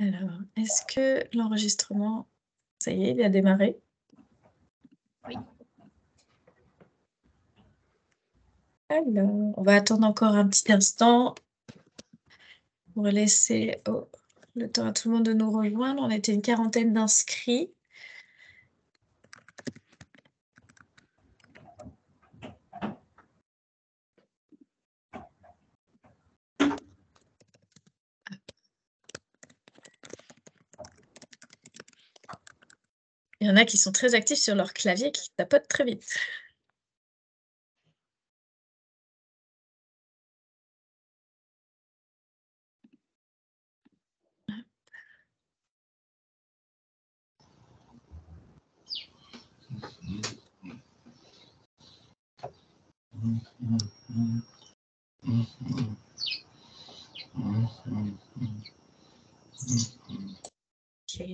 Alors, est-ce que l'enregistrement, ça y est, il a démarré? Oui. Alors, on va attendre encore un petit instant pour laisser le temps à tout le monde de nous rejoindre. On était une quarantaine d'inscrits. Il y en a qui sont très actifs sur leur clavier, qui tapotent très vite. Ok.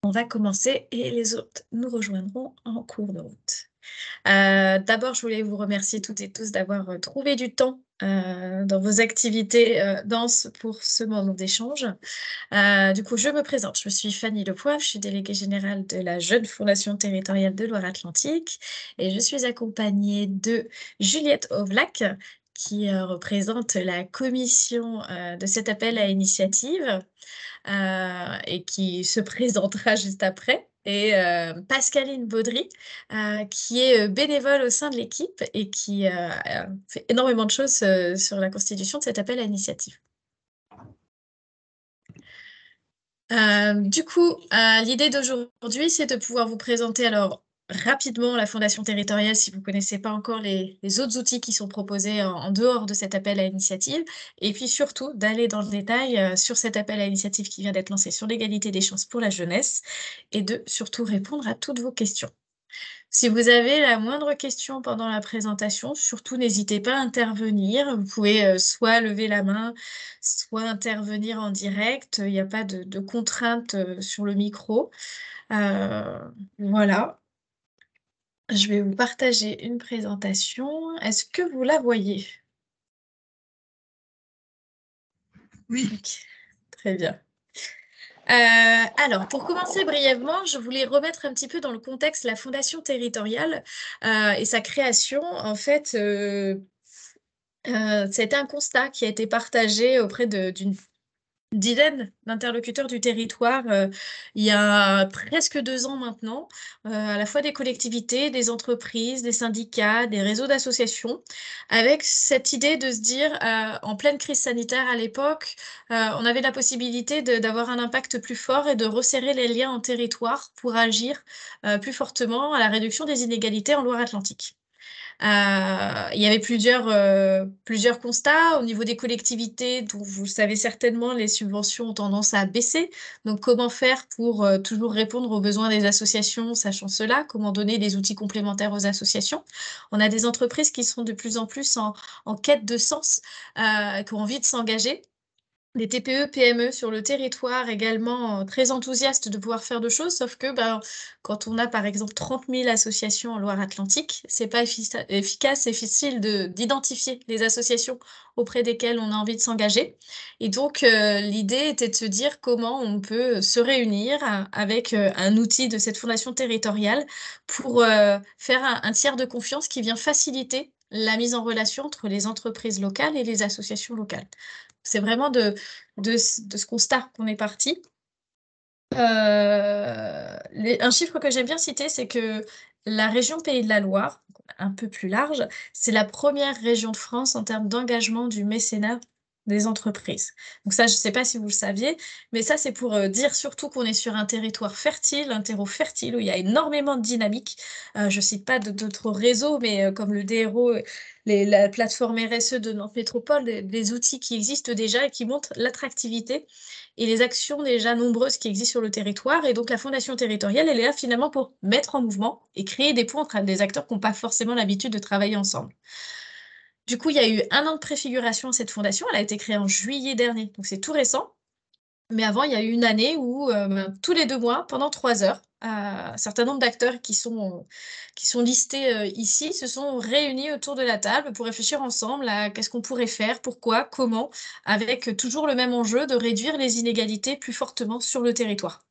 On va commencer et les autres nous rejoindront en cours de route. D'abord, je voulais vous remercier toutes et tous d'avoir trouvé du temps dans vos activités denses pour ce moment d'échange. Du coup, je me présente. Je suis Fanny Lepoivre, je suis déléguée générale de la Jeune Fondation territoriale de Loire-Atlantique et je suis accompagnée de Juliette Ovlac qui représente la commission de cet appel à initiative et qui se présentera juste après. Et Pascaline Baudry, qui est bénévole au sein de l'équipe et qui fait énormément de choses sur la constitution de cet appel à initiative. Du coup, l'idée d'aujourd'hui, c'est de pouvoir vous présenter alors rapidement la Fondation territoriale si vous ne connaissez pas encore les autres outils qui sont proposés en dehors de cet appel à initiative, et puis surtout d'aller dans le détail sur cet appel à initiative qui vient d'être lancé sur l'égalité des chances pour la jeunesse, et de surtout répondre à toutes vos questions. Si vous avez la moindre question pendant la présentation, surtout n'hésitez pas à intervenir. Vous pouvez soit lever la main, soit intervenir en direct. Il n'y a pas de contrainte sur le micro. Voilà. Je vais vous partager une présentation. Est-ce que vous la voyez? Oui. Ok, très bien. Alors, pour commencer brièvement, je voulais remettre un petit peu dans le contexte la Fondation territoriale et sa création. En fait, c'était un constat qui a été partagé auprès d'une dizaine d'interlocuteurs du territoire il y a presque 2 ans maintenant, à la fois des collectivités, des entreprises, des syndicats, des réseaux d'associations, avec cette idée de se dire, en pleine crise sanitaire à l'époque, on avait la possibilité d'avoir un impact plus fort et de resserrer les liens en territoire pour agir plus fortement à la réduction des inégalités en Loire-Atlantique. Il y avait plusieurs constats. Au niveau des collectivités, dont vous le savez certainement, les subventions ont tendance à baisser. Donc, comment faire pour toujours répondre aux besoins des associations, sachant cela? Comment donner des outils complémentaires aux associations? On a des entreprises qui sont de plus en plus en quête de sens, qui ont envie de s'engager. Des TPE, PME sur le territoire également très enthousiastes de pouvoir faire de choses, sauf que quand on a par exemple 30 000 associations en Loire-Atlantique, c'est pas efficace, c'est difficile d'identifier les associations auprès desquelles on a envie de s'engager. Et donc l'idée était de se dire comment on peut se réunir avec un outil de cette fondation territoriale pour faire un tiers de confiance qui vient faciliter la mise en relation entre les entreprises locales et les associations locales. C'est vraiment de ce constat qu'on est parti. Un chiffre que j'aime bien citer, c'est que la région Pays de la Loire, un peu plus large, c'est la première région de France en termes d'engagement du mécénat des entreprises. Donc ça, je ne sais pas si vous le saviez, mais ça, c'est pour dire surtout qu'on est sur un territoire fertile, un terreau fertile où il y a énormément de dynamique. Je ne cite pas d'autres réseaux, mais comme le DRO, la plateforme RSE de Nantes Métropole, des outils qui existent déjà et qui montrent l'attractivité et les actions déjà nombreuses qui existent sur le territoire. Et donc, la Fondation territoriale, elle est là finalement pour mettre en mouvement et créer des ponts entre des acteurs qui n'ont pas forcément l'habitude de travailler ensemble. Du coup, il y a eu 1 an de préfiguration à cette fondation. Elle a été créée en juillet dernier, donc c'est tout récent. Mais avant, il y a eu une année où tous les 2 mois, pendant 3 heures, un certain nombre d'acteurs qui sont listés ici se sont réunis autour de la table pour réfléchir ensemble à qu'est-ce qu'on pourrait faire, pourquoi, comment, avec toujours le même enjeu de réduire les inégalités plus fortement sur le territoire.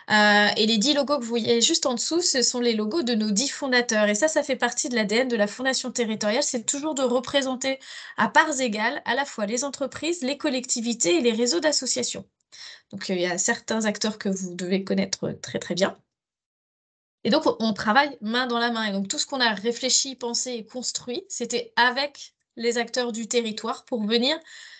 Et les 10 logos que vous voyez juste en dessous, ce sont les logos de nos 10 fondateurs. Et ça fait partie de l'ADN de la Fondation territoriale, c'est toujours de représenter à parts égales à la fois les entreprises, les collectivités et les réseaux d'associations. Donc, il y a certains acteurs que vous devez connaître très, très bien. Et donc, on travaille main dans la main. Et donc, tout ce qu'on a réfléchi, pensé et construit, c'était avec les acteurs du territoire pour venir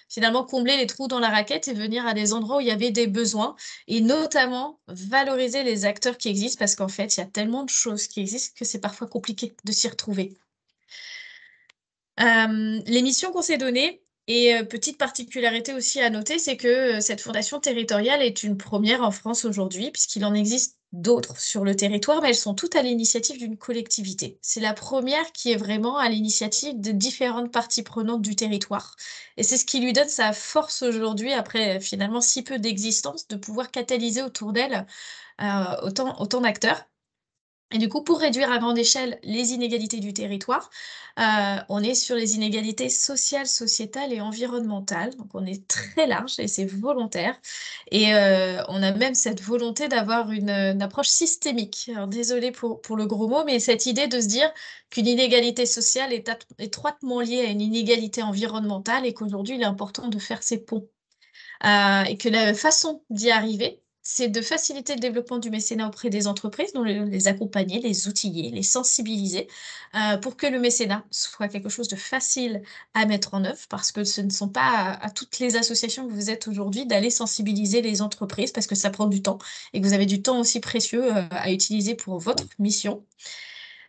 finalement combler les trous dans la raquette et venir à des endroits où il y avait des besoins et notamment valoriser les acteurs qui existent parce qu'en fait, il y a tellement de choses qui existent que c'est parfois compliqué de s'y retrouver. Les missions qu'on s'est données et petite particularité aussi à noter, c'est que, cette fondation territoriale est une première en France aujourd'hui, puisqu'il en existe d'autres sur le territoire, mais elles sont toutes à l'initiative d'une collectivité. C'est la première qui est vraiment à l'initiative de différentes parties prenantes du territoire et c'est ce qui lui donne sa force aujourd'hui après, finalement si peu d'existence, de pouvoir catalyser autour d'elle, autant d'acteurs. Et du coup, pour réduire à grande échelle les inégalités du territoire, on est sur les inégalités sociales, sociétales et environnementales. Donc on est très large et c'est volontaire et on a même cette volonté d'avoir une approche systémique. Alors désolée pour le gros mot, mais cette idée de se dire qu'une inégalité sociale est étroitement liée à une inégalité environnementale et qu'aujourd'hui, il est important de faire ces ponts. Et que la façon d'y arriver, c'est de faciliter le développement du mécénat auprès des entreprises, donc les accompagner, les outiller, les sensibiliser, pour que le mécénat soit quelque chose de facile à mettre en œuvre. Parce que ce ne sont pas à toutes les associations que vous êtes aujourd'hui d'aller sensibiliser les entreprises, parce que ça prend du temps et que vous avez du temps aussi précieux, à utiliser pour votre mission.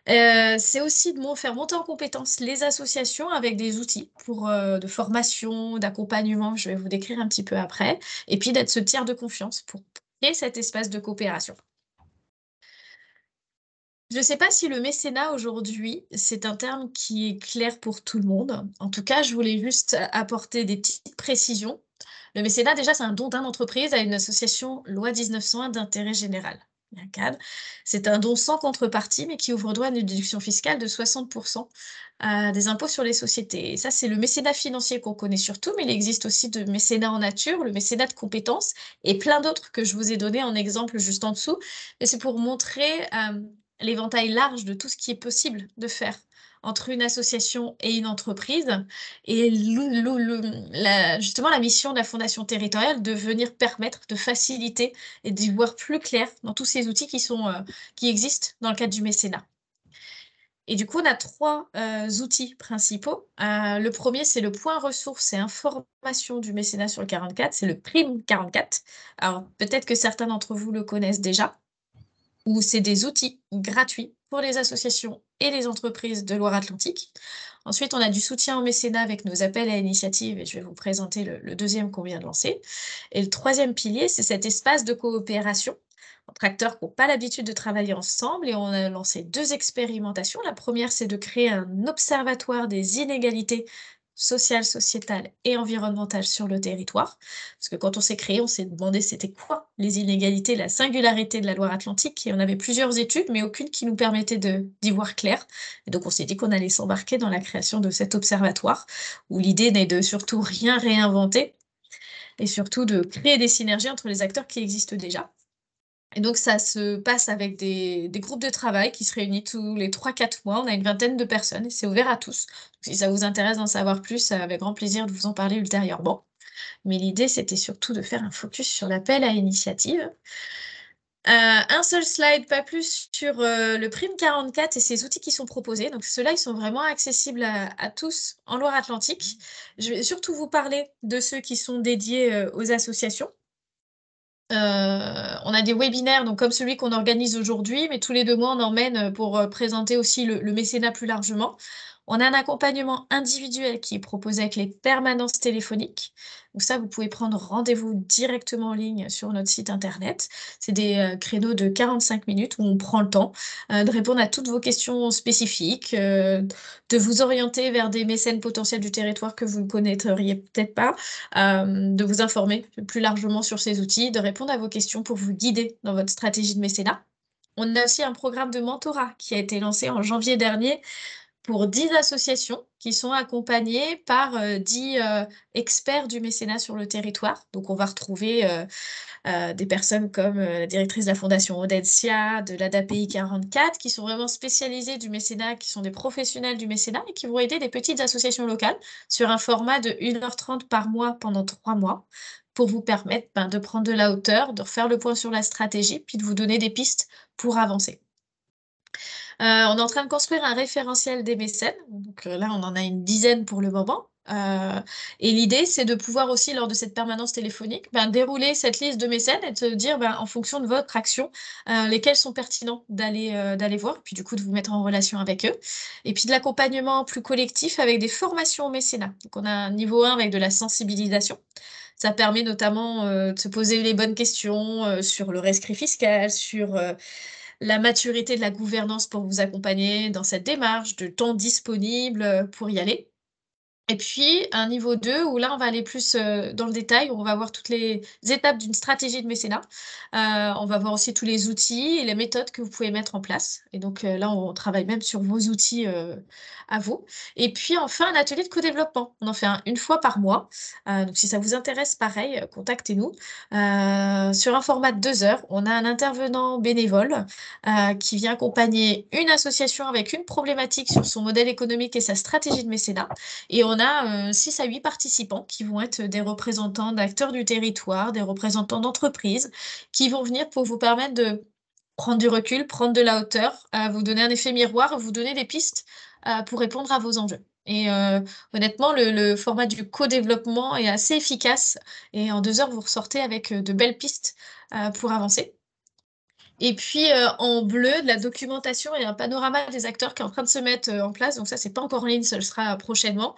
C'est aussi de faire monter en compétence les associations avec des outils pour, de formation, d'accompagnement, que je vais vous décrire un petit peu après et puis d'être ce tiers de confiance pour créer cet espace de coopération. Je ne sais pas si le mécénat aujourd'hui, c'est un terme qui est clair pour tout le monde. En tout cas, je voulais juste apporter des petites précisions. Le mécénat, déjà, c'est un don d'une entreprise à une association loi 1901 d'intérêt général. Il y a un cadre. C'est un don sans contrepartie, mais qui ouvre droit à une déduction fiscale de 60% des impôts sur les sociétés. Et ça, c'est le mécénat financier qu'on connaît surtout, mais il existe aussi de mécénat en nature, le mécénat de compétences et plein d'autres que je vous ai donné en exemple juste en dessous. Mais c'est pour montrer l'éventail large de tout ce qui est possible de faire entre une association et une entreprise et justement la mission de la Fondation territoriale de venir permettre de faciliter et d'y voir plus clair dans tous ces outils qui existent dans le cadre du mécénat. Et du coup, on a 3 outils principaux. Le premier, c'est le point ressources et information du mécénat sur le 44, c'est le PRIM 44. Alors peut-être que certains d'entre vous le connaissent déjà où c'est des outils gratuits pour les associations et les entreprises de Loire-Atlantique. Ensuite, on a du soutien au mécénat avec nos appels à initiative et je vais vous présenter le deuxième qu'on vient de lancer. Et le troisième pilier, c'est cet espace de coopération entre acteurs qui n'ont pas l'habitude de travailler ensemble et on a lancé 2 expérimentations. La première, c'est de créer un observatoire des inégalités sociales, sociétales et environnementales sur le territoire. Parce que quand on s'est créé, on s'est demandé c'était quoi les inégalités, la singularité de la Loire-Atlantique et on avait plusieurs études, mais aucune qui nous permettait d'y voir clair. Et donc on s'est dit qu'on allait s'embarquer dans la création de cet observatoire, où l'idée n'est de surtout rien réinventer et surtout de créer des synergies entre les acteurs qui existent déjà. Et donc ça se passe avec des groupes de travail qui se réunissent tous les 3-4 mois. On a une vingtaine de personnes et c'est ouvert à tous. Donc si ça vous intéresse d'en savoir plus, avec grand plaisir de vous en parler ultérieurement. Mais l'idée, c'était surtout de faire un focus sur l'appel à initiative. Un seul slide, pas plus, sur le PRIM 44 et ses outils qui sont proposés. Donc ceux-là, ils sont vraiment accessibles à tous en Loire-Atlantique. Je vais surtout vous parler de ceux qui sont dédiés aux associations. On a des webinaires, donc comme celui qu'on organise aujourd'hui, mais tous les 2 mois, on emmène pour présenter aussi le mécénat plus largement. On a un accompagnement individuel qui est proposé avec les permanences téléphoniques. Donc ça, vous pouvez prendre rendez-vous directement en ligne sur notre site internet. C'est des créneaux de 45 minutes où on prend le temps de répondre à toutes vos questions spécifiques, de vous orienter vers des mécènes potentiels du territoire que vous ne connaîtriez peut-être pas, de vous informer plus largement sur ces outils, de répondre à vos questions pour vous guider dans votre stratégie de mécénat. On a aussi un programme de mentorat qui a été lancé en janvier dernier pour 10 associations qui sont accompagnées par, 10, experts du mécénat sur le territoire. Donc on va retrouver, des personnes comme, la directrice de la fondation Audencia, de l'ADAPI 44, qui sont vraiment spécialisées du mécénat, qui sont des professionnels du mécénat et qui vont aider des petites associations locales sur un format de 1h30 par mois pendant 3 mois pour vous permettre, ben, de prendre de la hauteur, de refaire le point sur la stratégie, puis de vous donner des pistes pour avancer. On est en train de construire un référentiel des mécènes, donc là, on en a une dizaine pour le moment, et l'idée, c'est de pouvoir aussi, lors de cette permanence téléphonique, ben, dérouler cette liste de mécènes et de se dire, ben, en fonction de votre action, lesquels sont pertinents d'aller voir, puis du coup, de vous mettre en relation avec eux et puis de l'accompagnement plus collectif avec des formations au mécénat. Donc on a un niveau 1 avec de la sensibilisation. Ça permet notamment, de se poser les bonnes questions, sur le rescrit fiscal, sur, la maturité de la gouvernance pour vous accompagner dans cette démarche, de temps disponible, pour y aller. Et puis un niveau 2 où là, on va aller plus, dans le détail, où on va voir toutes les étapes d'une stratégie de mécénat. On va voir aussi tous les outils et les méthodes que vous pouvez mettre en place et donc là, on travaille même sur vos outils, à vous. Et puis enfin, un atelier de co-développement. On en fait un une fois par mois, donc si ça vous intéresse, pareil, contactez-nous. Sur un format de 2 heures, on a un intervenant bénévole, qui vient accompagner une association avec une problématique sur son modèle économique et sa stratégie de mécénat et on a, 6 à 8 participants qui vont être des représentants d'acteurs du territoire, des représentants d'entreprises, qui vont venir pour vous permettre de prendre du recul, prendre de la hauteur, vous donner un effet miroir, vous donner des pistes, pour répondre à vos enjeux et honnêtement, le format du co-développement est assez efficace et en 2 heures, vous ressortez avec, de belles pistes, pour avancer. Et puis, en bleu, de la documentation et un panorama des acteurs qui est en train de se mettre, en place. Donc ça, c'est pas encore en ligne, ce le sera prochainement.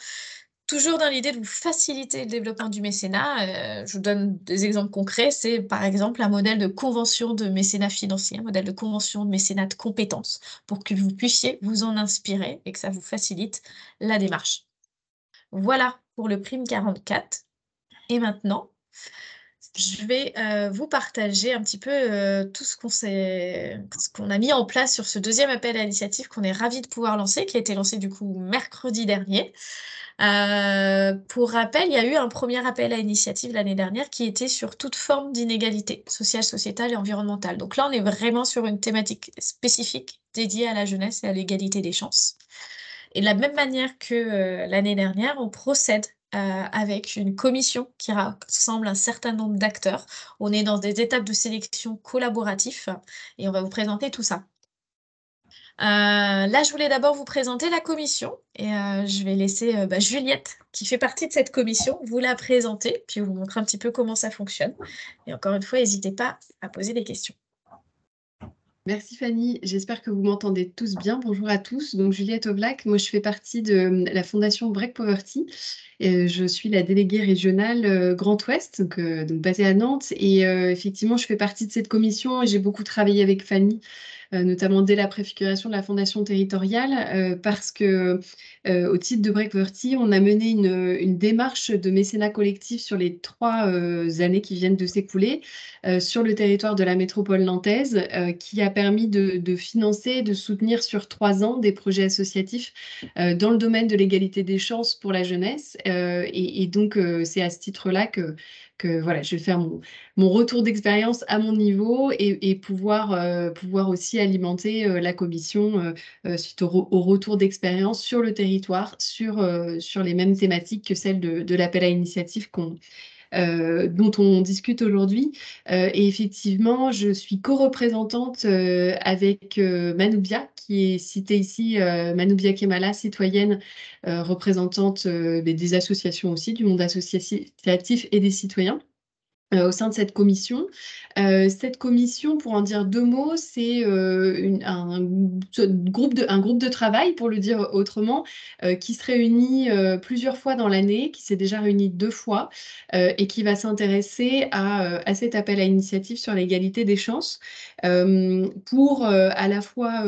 Toujours dans l'idée de vous faciliter le développement du mécénat, je vous donne des exemples concrets. C'est, par exemple, un modèle de convention de mécénat financier, un modèle de convention de mécénat de compétences pour que vous puissiez vous en inspirer et que ça vous facilite la démarche. Voilà pour le Prime 44 et maintenant je vais, vous partager un petit peu, tout ce qu'on a mis en place sur ce deuxième appel à l'initiative qu'on est ravis de pouvoir lancer, qui a été lancé du coup mercredi dernier. Pour rappel, il y a eu un premier appel à initiative l'année dernière qui était sur toute forme d'inégalité sociale, sociétale et environnementale. Donc là, on est vraiment sur une thématique spécifique dédiée à la jeunesse et à l'égalité des chances. Et de la même manière que, l'année dernière, on procède, avec une commission qui rassemble un certain nombre d'acteurs. On est dans des étapes de sélection collaboratif et on va vous présenter tout ça. Là, je voulais d'abord vous présenter la commission et je vais laisser, bah, Juliette, qui fait partie de cette commission, vous la présenter, puis vous montrer un petit peu comment ça fonctionne et encore une fois, n'hésitez pas à poser des questions. Merci Fanny, j'espère que vous m'entendez tous bien. Bonjour à tous, donc Juliette Aubrac, moi je fais partie de la fondation Break Poverty. Je suis la déléguée régionale Grand Ouest, donc basée à Nantes. Et effectivement, je fais partie de cette commission et j'ai beaucoup travaillé avec Fanny, notamment dès la préfiguration de la fondation territoriale, parce que au titre de Break Poverty, on a mené une démarche de mécénat collectif sur les 3 années qui viennent de s'écouler sur le territoire de la métropole nantaise, qui a permis de financer, de soutenir sur 3 ans des projets associatifs dans le domaine de l'égalité des chances pour la jeunesse. Et donc, c'est à ce titre-là que voilà, je vais faire mon retour d'expérience à mon niveau et pouvoir aussi alimenter la commission suite au retour d'expérience sur le territoire, sur les mêmes thématiques que celles de l'appel à initiative dont on discute aujourd'hui. Et effectivement, je suis co-représentante avec Manoubia, qui est citée ici, Manoubia Kemala, citoyenne, représentante des associations aussi, du monde associatif et des citoyens. Au sein de cette commission. Cette commission, pour en dire 2 mots, c'est un groupe de travail, pour le dire autrement, qui se réunit plusieurs fois dans l'année, qui s'est déjà réuni 2 fois, et qui va s'intéresser à cet appel à initiative sur l'égalité des chances, pour à la fois,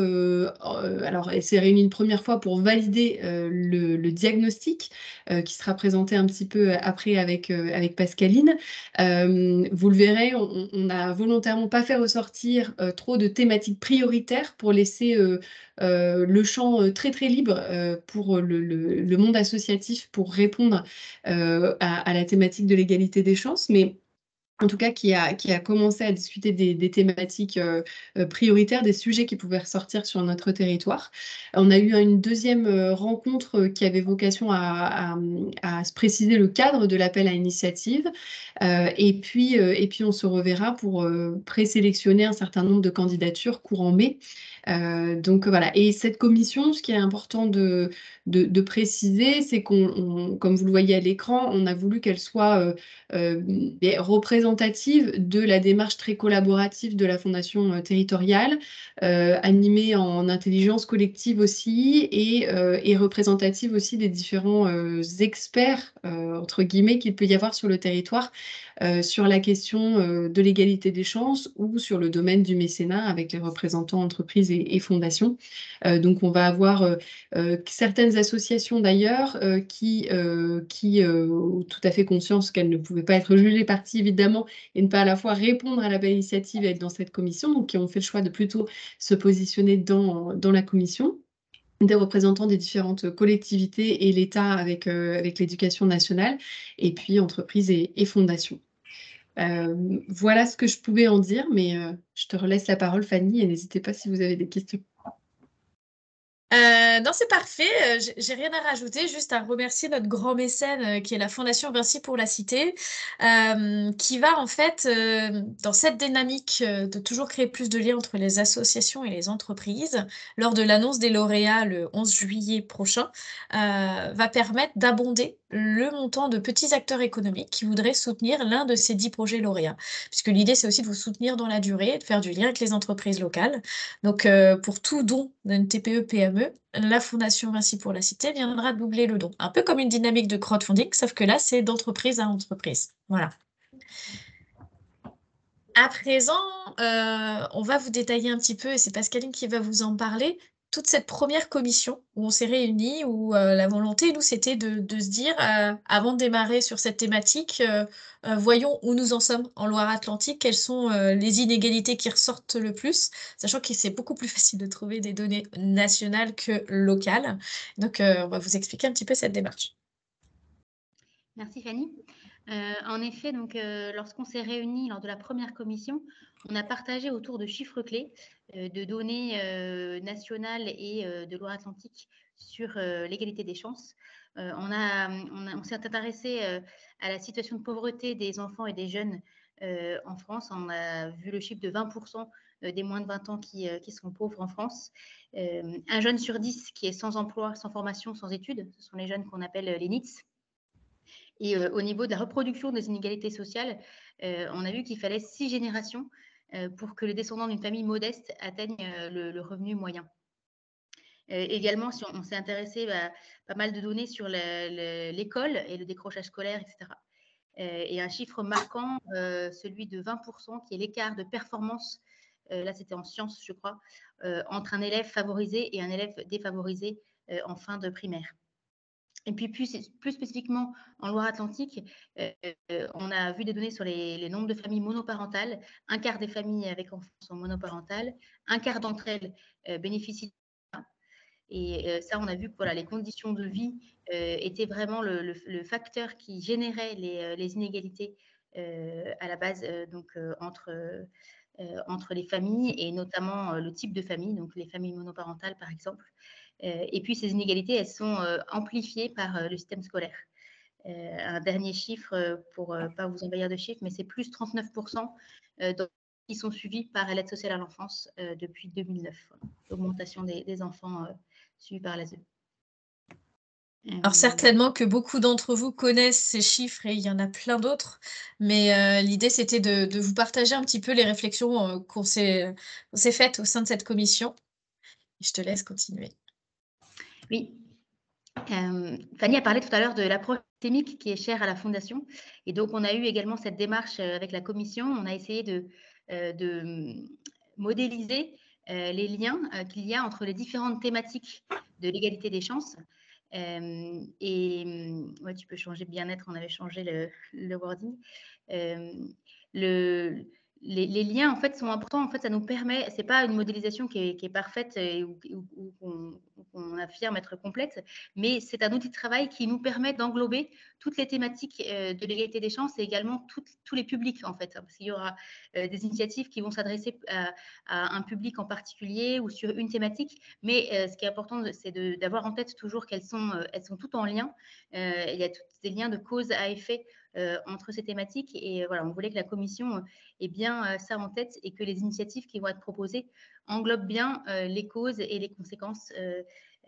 alors elle s'est réunie une première fois pour valider le diagnostic, qui sera présenté un petit peu après avec Pascaline, Vous le verrez, on n'a volontairement pas fait ressortir trop de thématiques prioritaires pour laisser le champ très très libre pour le monde associatif pour répondre à la thématique de l'égalité des chances. Mais en tout cas, qui a commencé à discuter des thématiques prioritaires, des sujets qui pouvaient ressortir sur notre territoire. On a eu une deuxième rencontre qui avait vocation à se préciser le cadre de l'appel à initiative. Et puis, on se reverra pour présélectionner un certain nombre de candidatures courant mai. Donc voilà. Et cette commission, ce qui est important de préciser, c'est comme vous le voyez à l'écran, on a voulu qu'elle soit représentative de la démarche très collaborative de la Fondation territoriale, animée en intelligence collective aussi et représentative aussi des différents experts, entre guillemets, qu'il peut y avoir sur le territoire sur la question de l'égalité des chances ou sur le domaine du mécénat avec les représentants entreprises et fondations. Donc on va avoir certaines associations d'ailleurs qui ont tout à fait conscience qu'elles ne pouvaient pas être jugées parties évidemment et ne pas à la fois répondre à la belle initiative et être dans cette commission, donc qui ont fait le choix de plutôt se positionner dans la commission, des représentants des différentes collectivités et l'État avec l'éducation nationale, et puis entreprises et fondations. Voilà ce que je pouvais en dire, mais je te relaisse la parole, Fanny, et n'hésitez pas si vous avez des questions. Non, c'est parfait. J'ai rien à rajouter, juste à remercier notre grand mécène qui est la Fondation Vinci pour la Cité, qui va en fait, dans cette dynamique de toujours créer plus de liens entre les associations et les entreprises, lors de l'annonce des lauréats le 11 juillet prochain, va permettre d'abonder le montant de petits acteurs économiques qui voudraient soutenir l'un de ces 10 projets lauréats. Puisque l'idée, c'est aussi de vous soutenir dans la durée, de faire du lien avec les entreprises locales. Donc, pour tout don d'une TPE-PME, la Fondation Vinci pour la Cité viendra doubler le don. Un peu comme une dynamique de crowdfunding, sauf que là, c'est d'entreprise à entreprise. Voilà. À présent, on va vous détailler un petit peu, et c'est Pascaline qui va vous en parler, toute cette première commission où on s'est réunis, où la volonté, nous, c'était de se dire, avant de démarrer sur cette thématique, voyons où nous en sommes en Loire-Atlantique, quelles sont les inégalités qui ressortent le plus, sachant que c'est beaucoup plus facile de trouver des données nationales que locales. Donc, on va vous expliquer un petit peu cette démarche. Merci Fanny. En effet, donc, lorsqu'on s'est réunis lors de la première commission, on a partagé autour de chiffres clés, de données nationales et de Loire-Atlantique sur l'égalité des chances. On s'est intéressé à la situation de pauvreté des enfants et des jeunes en France. On a vu le chiffre de 20% des moins de 20 ans qui sont pauvres en France. Un jeune sur 10 qui est sans emploi, sans formation, sans études. Ce sont les jeunes qu'on appelle les NEETs. Et au niveau de la reproduction des inégalités sociales, on a vu qu'il fallait 6 générations pour que les descendants d'une famille modeste atteignent le revenu moyen. Également, si on s'est intéressé pas mal de données sur l'école et le décrochage scolaire, etc. Et un chiffre marquant, celui de 20%, qui est l'écart de performance, là c'était en sciences, je crois, entre un élève favorisé et un élève défavorisé en fin de primaire. Et puis plus spécifiquement en Loire-Atlantique, on a vu des données sur les nombres de familles monoparentales. Un quart des familles avec enfants sont monoparentales. Un quart d'entre elles bénéficient. Et ça, on a vu que voilà, les conditions de vie étaient vraiment le facteur qui générait les inégalités à la base entre les familles et notamment le type de famille, donc les familles monoparentales par exemple. Et puis ces inégalités, elles sont amplifiées par le système scolaire. Un dernier chiffre, pour ne pas vous envahir de chiffres, mais c'est plus 39% qui sont suivis par l'aide sociale à l'enfance depuis 2009. Voilà. L'augmentation des enfants suivis par l'ASE. Alors certainement que beaucoup d'entre vous connaissent ces chiffres et il y en a plein d'autres, mais l'idée c'était de vous partager un petit peu les réflexions qu'on s'est faites au sein de cette commission. Je te laisse continuer. Oui. Fanny a parlé tout à l'heure de l'approche systémique qui est chère à la Fondation. Et donc, on a eu également cette démarche avec la commission. On a essayé de modéliser les liens qu'il y a entre les différentes thématiques de l'égalité des chances. Ouais, tu peux changer bien-être, on avait changé le wording. Le les liens, en fait, sont importants. En fait, ça nous permet c'est pas une modélisation qui est parfaite et ou qu'on affirme être complète, mais c'est un outil de travail qui nous permet d'englober toutes les thématiques, de l'égalité des chances et également tous les publics, en fait, hein. Parce qu'il y aura, des initiatives qui vont s'adresser à un public en particulier ou sur une thématique, mais ce qui est important, c'est d'avoir en tête toujours qu'elles sont toutes en lien. Il y a tous des liens de cause à effet entre ces thématiques. Et voilà, on voulait que la commission ait bien ça en tête et que les initiatives qui vont être proposées englobent bien les causes et les conséquences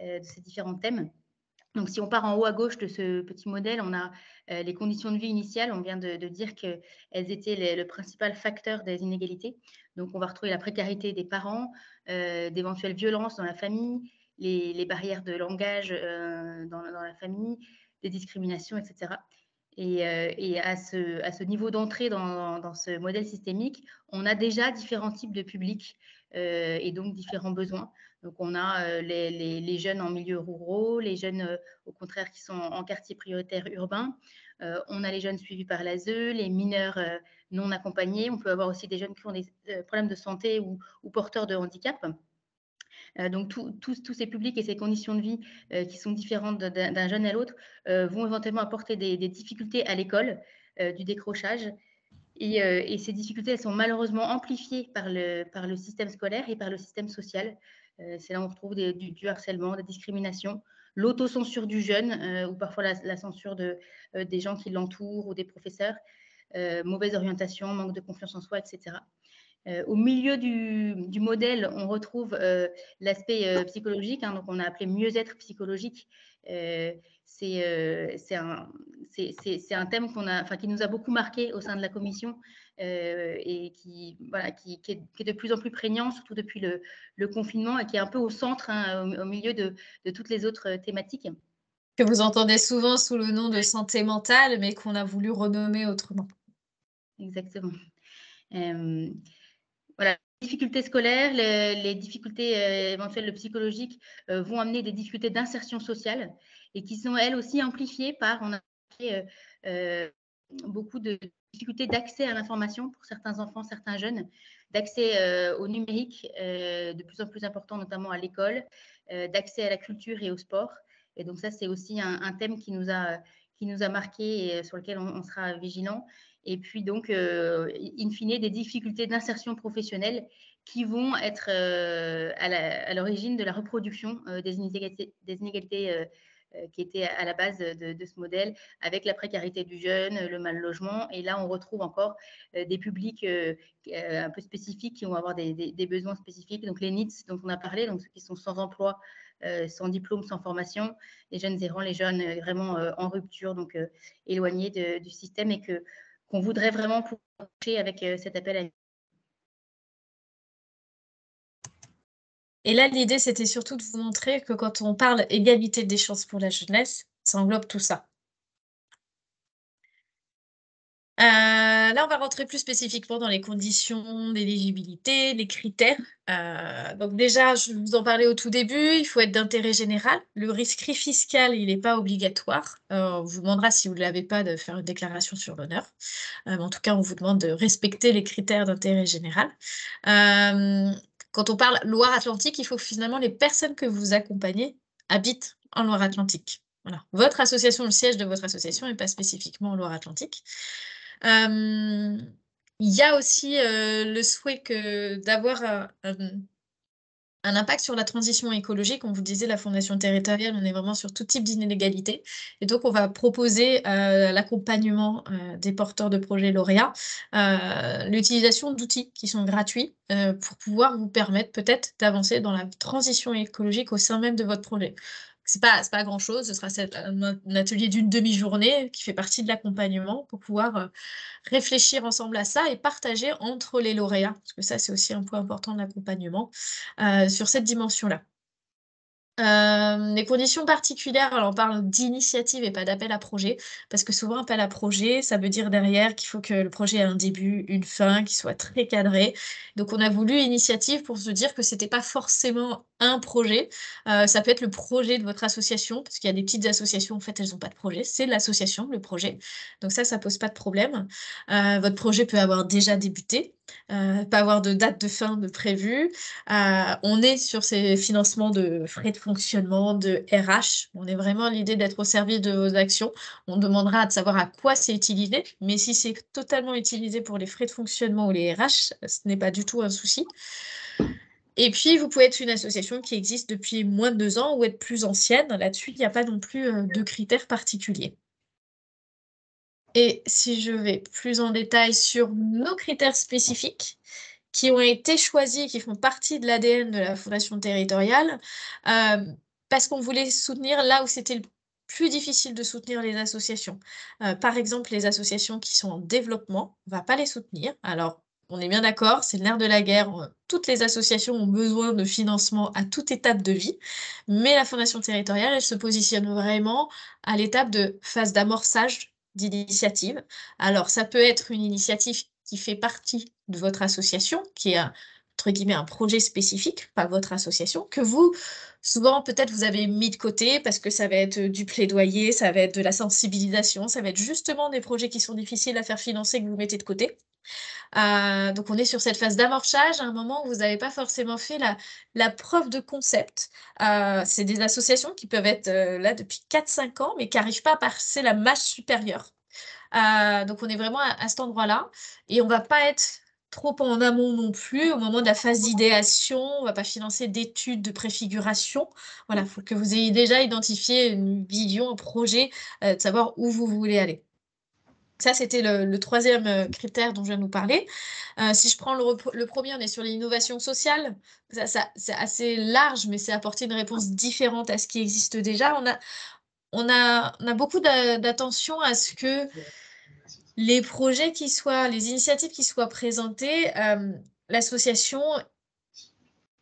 de ces différents thèmes. Donc, si on part en haut à gauche de ce petit modèle, on a les conditions de vie initiales. On vient de dire qu'elles étaient le principal facteur des inégalités. Donc, on va retrouver la précarité des parents, d'éventuelles violences dans la famille, les barrières de langage dans la famille, des discriminations, etc. Et à ce niveau d'entrée dans ce modèle systémique, on a déjà différents types de publics et donc différents besoins. Donc, on a les jeunes en milieu ruraux, les jeunes, au contraire, qui sont en quartier prioritaire urbain. On a les jeunes suivis par l'ASE, les mineurs non accompagnés. On peut avoir aussi des jeunes qui ont des problèmes de santé ou porteurs de handicap. Donc, tous ces publics et ces conditions de vie qui sont différentes d'un jeune à l'autre vont éventuellement apporter des difficultés à l'école, du décrochage. Et ces difficultés, elles sont malheureusement amplifiées par le système scolaire et par le système social. C'est là où on retrouve du harcèlement, des discriminations, l'autocensure du jeune ou parfois la censure des gens qui l'entourent ou des professeurs, mauvaise orientation, manque de confiance en soi, etc. Au milieu du modèle, on retrouve l'aspect psychologique, hein, donc on a appelé mieux-être psychologique. C'est un thème qui nous a beaucoup marqué au sein de la commission et qui est de plus en plus prégnant, surtout depuis le confinement, et qui est un peu au centre, hein, au milieu de toutes les autres thématiques. Que vous entendez souvent sous le nom de santé mentale, mais qu'on a voulu renommer autrement. Exactement. Voilà, les difficultés scolaires, les difficultés éventuelles psychologiques vont amener des difficultés d'insertion sociale et qui sont elles aussi amplifiées par, on a beaucoup de difficultés d'accès à l'information pour certains enfants, certains jeunes, d'accès au numérique de plus en plus important, notamment à l'école, d'accès à la culture et au sport. Et donc ça, c'est aussi un thème qui nous a marqué et sur lequel on sera vigilant. Et puis donc, in fine, des difficultés d'insertion professionnelle qui vont être à l'origine de la reproduction des inégalités qui étaient à la base de ce modèle, avec la précarité du jeune, le mal logement. Et là, on retrouve encore des publics un peu spécifiques qui vont avoir des besoins spécifiques. Donc, les NEETs dont on a parlé, donc ceux qui sont sans emploi, sans diplôme, sans formation, les jeunes errants, les jeunes vraiment en rupture, donc éloignés du système et qu'on voudrait vraiment pouvoir toucher avec cet appel à. Et là, l'idée, c'était surtout de vous montrer que quand on parle égalité des chances pour la jeunesse, ça englobe tout ça. Là, on va rentrer plus spécifiquement dans les conditions d'éligibilité, les critères. Donc déjà, je vous en parlais au tout début, il faut être d'intérêt général. Le rescrit fiscal, il n'est pas obligatoire. On vous demandera, si vous ne l'avez pas, de faire une déclaration sur l'honneur. Mais en tout cas, on vous demande de respecter les critères d'intérêt général. Quand on parle Loire-Atlantique, il faut que finalement les personnes que vous accompagnez habitent en Loire-Atlantique. Voilà. Votre association, le siège de votre association n'est pas spécifiquement en Loire-Atlantique. Il y a aussi le souhait d'avoir un impact sur la transition écologique. On vous disait, la Fondation territoriale, on est vraiment sur tout type d'inégalité. Et donc, on va proposer l'accompagnement des porteurs de projets lauréats, l'utilisation d'outils qui sont gratuits pour pouvoir vous permettre peut-être d'avancer dans la transition écologique au sein même de votre projet. C'est pas grand-chose, ce sera un atelier d'une demi-journée qui fait partie de l'accompagnement pour pouvoir réfléchir ensemble à ça et partager entre les lauréats, parce que ça, c'est aussi un point important de l'accompagnement, sur cette dimension-là. Les conditions particulières, alors on parle d'initiative et pas d'appel à projet, parce que souvent appel à projet, ça veut dire derrière qu'il faut que le projet ait un début, une fin, qu'il soit très cadré. Donc on a voulu initiative pour se dire que c'était pas forcément un projet, ça peut être le projet de votre association, parce qu'il y a des petites associations, en fait, elles ont pas de projet, c'est l'association, le projet. Donc ça pose pas de problème. Votre projet peut avoir déjà débuté, pas avoir de date de fin de prévue. On est sur ces financements de frais de fonctionnement, de RH. On est vraiment à l'idée d'être au service de vos actions. On demandera de savoir à quoi c'est utilisé, mais si c'est totalement utilisé pour les frais de fonctionnement ou les RH, ce n'est pas du tout un souci. Et puis, vous pouvez être une association qui existe depuis moins de 2 ans ou être plus ancienne. Là-dessus, il n'y a pas non plus de critères particuliers. Et si je vais plus en détail sur nos critères spécifiques, qui ont été choisis, qui font partie de l'ADN de la Fondation territoriale, parce qu'on voulait soutenir là où c'était le plus difficile de soutenir les associations. Par exemple, les associations qui sont en développement, on va pas les soutenir. Alors, on est bien d'accord, c'est le nerf de la guerre, toutes les associations ont besoin de financement à toute étape de vie, mais la Fondation territoriale, elle se positionne vraiment à l'étape de phase d'amorçage d'initiative. Alors, ça peut être une initiative qui fait partie de votre association, qui est entre guillemets un projet spécifique, pas votre association, que vous, souvent peut-être vous avez mis de côté parce que ça va être du plaidoyer, ça va être de la sensibilisation, ça va être justement des projets qui sont difficiles à faire financer que vous mettez de côté. Donc on est sur cette phase d'amorçage, à un moment où vous n'avez pas forcément fait la preuve de concept. C'est des associations qui peuvent être là depuis 4-5 ans, mais qui n'arrivent pas à passer la masse supérieure. Donc on est vraiment à cet endroit-là et on va pas être trop en amont non plus. Au moment de la phase d'idéation, on va pas financer d'études de préfiguration. Voilà, il faut que vous ayez déjà identifié une vision, un projet, de savoir où vous voulez aller. Ça, c'était le 3e critère dont je viens de vous parler. Si je prends le 1er, on est sur l'innovation sociale. Ça c'est assez large, mais c'est apporter une réponse différente à ce qui existe déjà. On a beaucoup d'attention à ce que les projets les initiatives qui soient présentées, l'association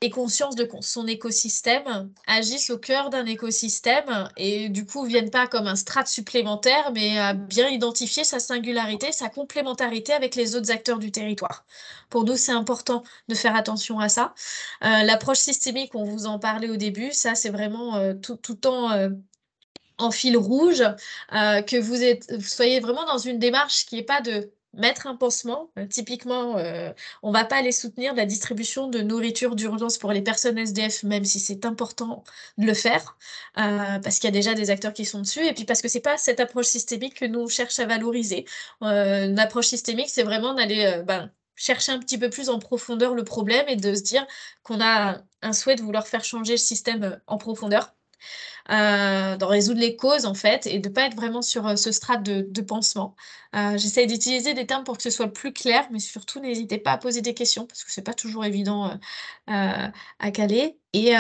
ait conscience de son écosystème, agisse au cœur d'un écosystème et du coup vienne pas comme un strate supplémentaire, mais à bien identifier sa singularité, sa complémentarité avec les autres acteurs du territoire. Pour nous, c'est important de faire attention à ça. L'approche systémique, on vous en parlait au début, ça c'est vraiment tout le temps en fil rouge, que vous soyez vraiment dans une démarche qui est pas de mettre un pansement. Typiquement, on va pas aller soutenir la distribution de nourriture d'urgence pour les personnes SDF, même si c'est important de le faire, parce qu'il y a déjà des acteurs qui sont dessus et puis parce que c'est pas cette approche systémique que nous on cherche à valoriser. Une approche systémique, c'est vraiment d'aller, chercher un petit peu plus en profondeur le problème et de se dire qu'on a un souhait de vouloir faire changer le système, en profondeur. D'en résoudre les causes en fait et de pas être vraiment sur, ce strate de pansement. J'essaie d'utiliser des termes pour que ce soit plus clair, mais surtout n'hésitez pas à poser des questions parce que c'est pas toujours évident, à caler et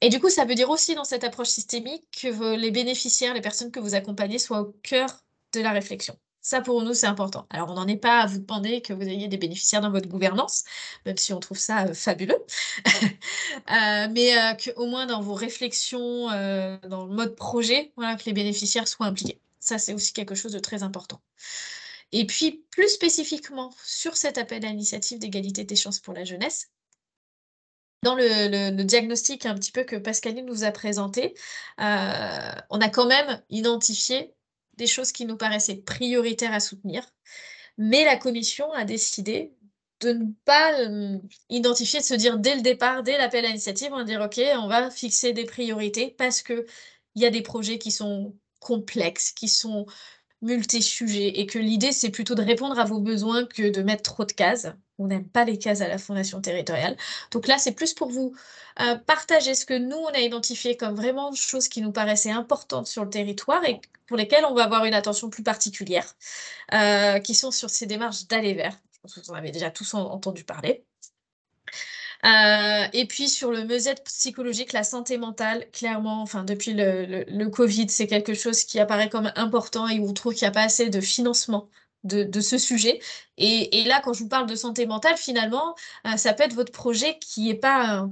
du coup, ça veut dire aussi dans cette approche systémique que les bénéficiaires, les personnes que vous accompagnez soient au cœur de la réflexion. Ça, pour nous, c'est important. Alors, on n'en est pas à vous demander que vous ayez des bénéficiaires dans votre gouvernance, même si on trouve ça, fabuleux. Mais qu'au moins dans vos réflexions, dans le mode projet, voilà, que les bénéficiaires soient impliqués. Ça, c'est aussi quelque chose de très important. Et puis, plus spécifiquement sur cet appel à l'initiative d'égalité des chances pour la jeunesse, dans le diagnostic un petit peu que Pascaline nous a présenté, on a quand même identifié des choses qui nous paraissaient prioritaires à soutenir. Mais la commission a décidé de ne pas identifier, de se dire dès le départ, dès l'appel à l'initiative, on va dire ok, on va fixer des priorités parce que il y a des projets qui sont complexes, qui sont multi-sujets et que l'idée c'est plutôt de répondre à vos besoins que de mettre trop de cases. On n'aime pas les cases à la Fondation territoriale. Donc là, c'est plus pour vous partager ce que nous, on a identifié comme vraiment choses qui nous paraissaient importantes sur le territoire et pour lesquelles on va avoir une attention plus particulière qui sont sur ces démarches d'aller vers. Je pense que vous en avez déjà tous entendu parler. Et puis sur le mieux-être psychologique, la santé mentale, clairement, enfin depuis le Covid, c'est quelque chose qui apparaît comme important et où on trouve qu'il n'y a pas assez de financement de ce sujet. Et là, quand je vous parle de santé mentale, finalement, ça peut être votre projet qui est pas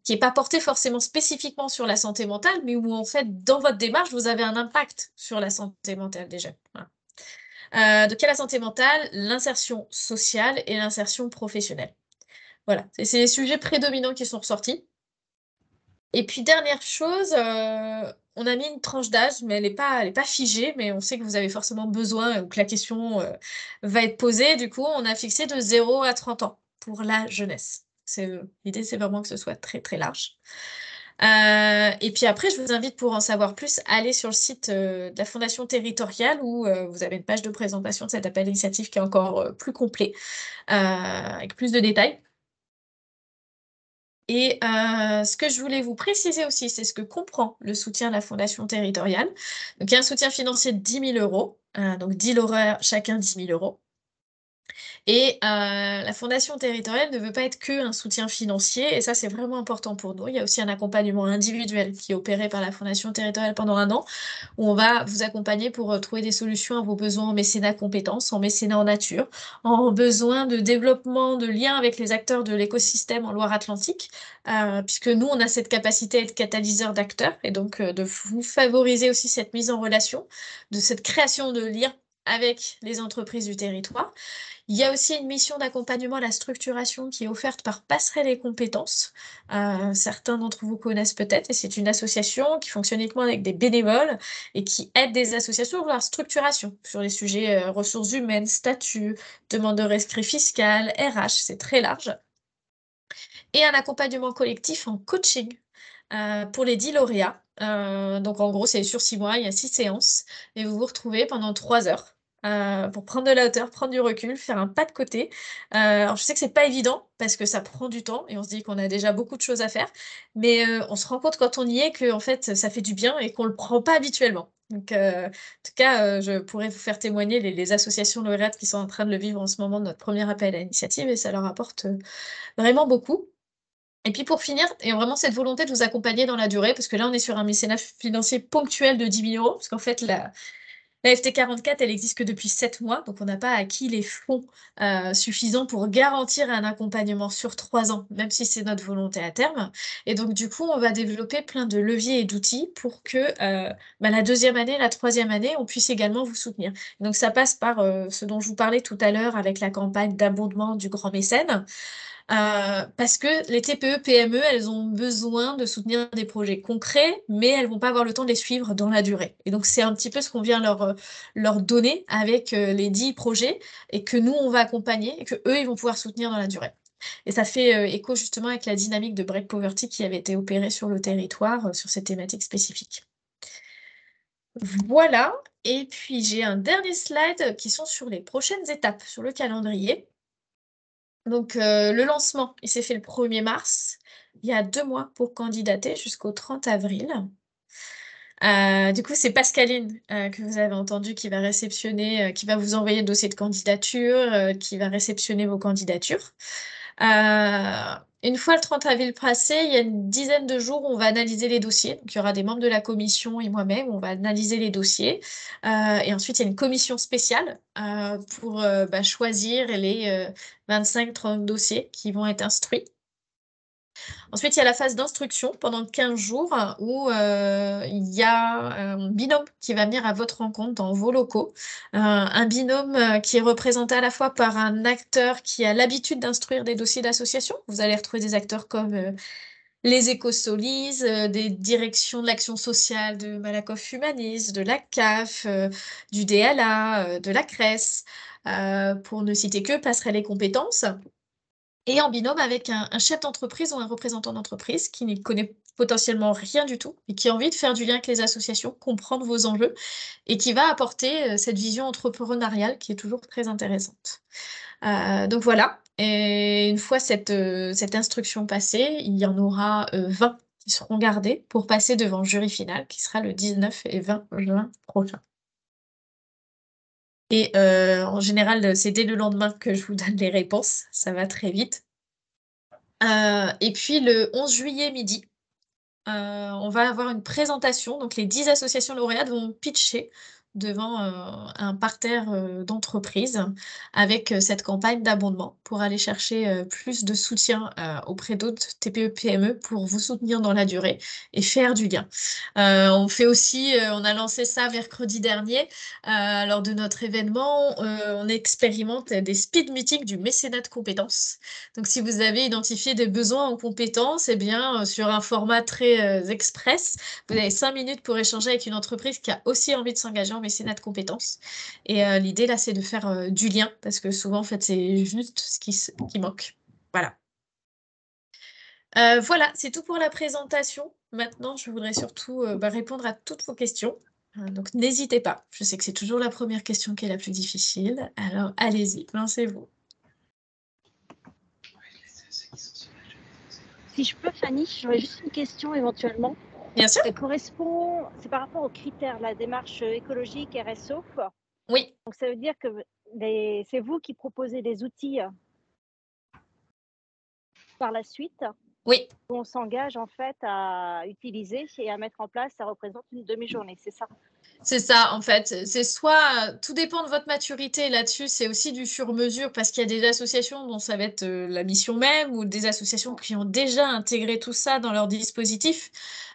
qui n'est pas porté forcément spécifiquement sur la santé mentale, mais où en fait, dans votre démarche, vous avez un impact sur la santé mentale déjà. Voilà. Donc, il y a la santé mentale, l'insertion sociale et l'insertion professionnelle. Voilà, c'est les sujets prédominants qui sont ressortis. Et puis, dernière chose, on a mis une tranche d'âge, mais elle est pas figée, mais on sait que vous avez forcément besoin ou que la question va être posée. Du coup, on a fixé de 0 à 30 ans pour la jeunesse. L'idée, c'est vraiment que ce soit très, très large. Et puis après, je vous invite pour en savoir plus, à aller sur le site de la Fondation territoriale où vous avez une page de présentation de cet appel d'initiative qui est encore plus complet, avec plus de détails. Et ce que je voulais vous préciser aussi, c'est ce que comprend le soutien à la Fondation territoriale. Donc, il y a un soutien financier de 10 000 €, donc 10 l'horaire, chacun 10 000 €. Et la fondation territoriale ne veut pas être qu'un soutien financier et ça, c'est vraiment important pour nous. Il y a aussi un accompagnement individuel qui est opéré par la fondation territoriale pendant 1 an, où on va vous accompagner pour, trouver des solutions à vos besoins en mécénat compétences, en mécénat en nature, en besoin de développement de liens avec les acteurs de l'écosystème en Loire-Atlantique, puisque nous, on a cette capacité à être catalyseur d'acteurs et donc, de vous favoriser aussi cette mise en relation, de cette création de liens avec les entreprises du territoire. Il y a aussi une mission d'accompagnement à la structuration qui est offerte par Passerelle et Compétences. Certains d'entre vous connaissent peut-être et c'est une association qui fonctionne uniquement avec des bénévoles et qui aide des associations dans leur structuration sur les sujets, ressources humaines, statut, demande de rescrit fiscal, RH, c'est très large. Et un accompagnement collectif en coaching, pour les 10 lauréats. Donc en gros, c'est sur 6 mois, il y a 6 séances et vous vous retrouvez pendant 3 heures, pour prendre de la hauteur, prendre du recul, faire un pas de côté. Alors je sais que c'est pas évident parce que ça prend du temps et on se dit qu'on a déjà beaucoup de choses à faire, mais on se rend compte quand on y est qu'en fait, ça fait du bien et qu'on le prend pas habituellement. Donc en tout cas, je pourrais vous faire témoigner les associations lauréates qui sont en train de le vivre en ce moment de notre premier appel à initiative et ça leur apporte, vraiment beaucoup. Et puis pour finir, et vraiment cette volonté de vous accompagner dans la durée, parce que là, on est sur un mécénat financier ponctuel de 10 000 €, parce qu'en fait, la FT44, elle existe que depuis 7 mois, donc on n'a pas acquis les fonds suffisants pour garantir un accompagnement sur 3 ans, même si c'est notre volonté à terme. Et donc, du coup, on va développer plein de leviers et d'outils pour que la 2e année, la 3e année, on puisse également vous soutenir. Donc, ça passe par ce dont je vous parlais tout à l'heure avec la campagne d'abondement du grand mécène. Parce que les TPE, PME, elles ont besoin de soutenir des projets concrets, mais elles vont pas avoir le temps de les suivre dans la durée. Et donc c'est un petit peu ce qu'on vient leur donner avec, les 10 projets et que nous, on va accompagner et qu'eux, ils vont pouvoir soutenir dans la durée. Et ça fait, écho justement avec la dynamique de Break Poverty qui avait été opérée sur le territoire, sur ces thématiques spécifiques. Voilà et puis j'ai un dernier slide qui sont sur les prochaines étapes, sur le calendrier. Donc, le lancement, il s'est fait le 1er mars. Il y a 2 mois pour candidater jusqu'au 30 avril. Du coup, c'est Pascaline, que vous avez entendu qui va réceptionner, qui va vous envoyer le dossier de candidature, qui va réceptionner vos candidatures. Une fois le 30 avril passé, il y a une dizaine de jours où on va analyser les dossiers. Donc il y aura des membres de la commission et moi-même, on va analyser les dossiers. Et ensuite, il y a une commission spéciale, pour, choisir les, 25-30 dossiers qui vont être instruits. Ensuite, il y a la phase d'instruction pendant 15 jours où il y a un binôme qui va venir à votre rencontre dans vos locaux. Un binôme qui est représenté à la fois par un acteur qui a l'habitude d'instruire des dossiers d'association. Vous allez retrouver des acteurs comme les Écosolis, des directions de l'action sociale de Malakoff Humanis, de la CAF, du DLA, de la CRES, pour ne citer que Passerelle et Compétences. Et en binôme avec un chef d'entreprise ou un représentant d'entreprise qui n'y connaît potentiellement rien du tout et qui a envie de faire du lien avec les associations, comprendre vos enjeux et qui va apporter, cette vision entrepreneuriale qui est toujours très intéressante. Donc voilà et une fois cette instruction passée, il y en aura, 20 qui seront gardés pour passer devant le jury final qui sera le 19 et 20 juin prochain. Et en général, c'est dès le lendemain que je vous donne les réponses, ça va très vite. Et puis le 11 juillet midi, on va avoir une présentation, donc les 10 associations lauréates vont pitcher devant un parterre d'entreprises avec cette campagne d'abondement pour aller chercher plus de soutien auprès d'autres TPE-PME pour vous soutenir dans la durée et faire du lien. On fait aussi, on a lancé ça mercredi dernier lors de notre événement. On expérimente des speed meetings du mécénat de compétences. Donc, si vous avez identifié des besoins en compétences, eh bien, sur un format très express, vous avez 5 minutes pour échanger avec une entreprise qui a aussi envie de s'engager en mécénat de compétences. Et l'idée, là, c'est de faire du lien, parce que souvent, en fait, c'est juste ce qui manque. Voilà. Voilà, c'est tout pour la présentation. Maintenant, je voudrais surtout répondre à toutes vos questions. Donc, n'hésitez pas. Je sais que c'est toujours la première question qui est la plus difficile. Alors, allez-y, lancez-vous. Si je peux, Fanny, j'aurais juste une question éventuellement. Bien sûr. Elle correspond, c'est par rapport aux critères, la démarche écologique RSO. Oui. Donc ça veut dire que c'est vous qui proposez des outils par la suite. Oui. On s'engage en fait à utiliser et à mettre en place, ça représente une demi-journée, c'est ça? C'est ça, en fait. C'est soit, tout dépend de votre maturité là-dessus, c'est aussi du sur-mesure parce qu'il y a des associations dont ça va être la mission même ou des associations qui ont déjà intégré tout ça dans leur dispositif.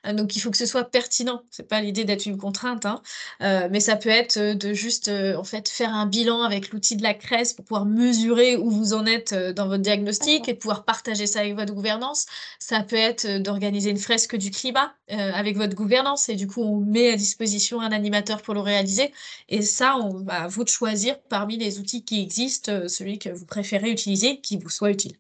Donc, il faut que ce soit pertinent. C'est pas l'idée d'être une contrainte, hein. Mais ça peut être de juste, en fait, faire un bilan avec l'outil de la CRES pour pouvoir mesurer où vous en êtes dans votre diagnostic et de pouvoir partager ça avec votre gouvernance. Ça peut être d'organiser une fresque du climat avec votre gouvernance et du coup, on met à disposition un animateur pour le réaliser. Et ça, à vous de choisir parmi les outils qui existent, celui que vous préférez utiliser, qui vous soit utile.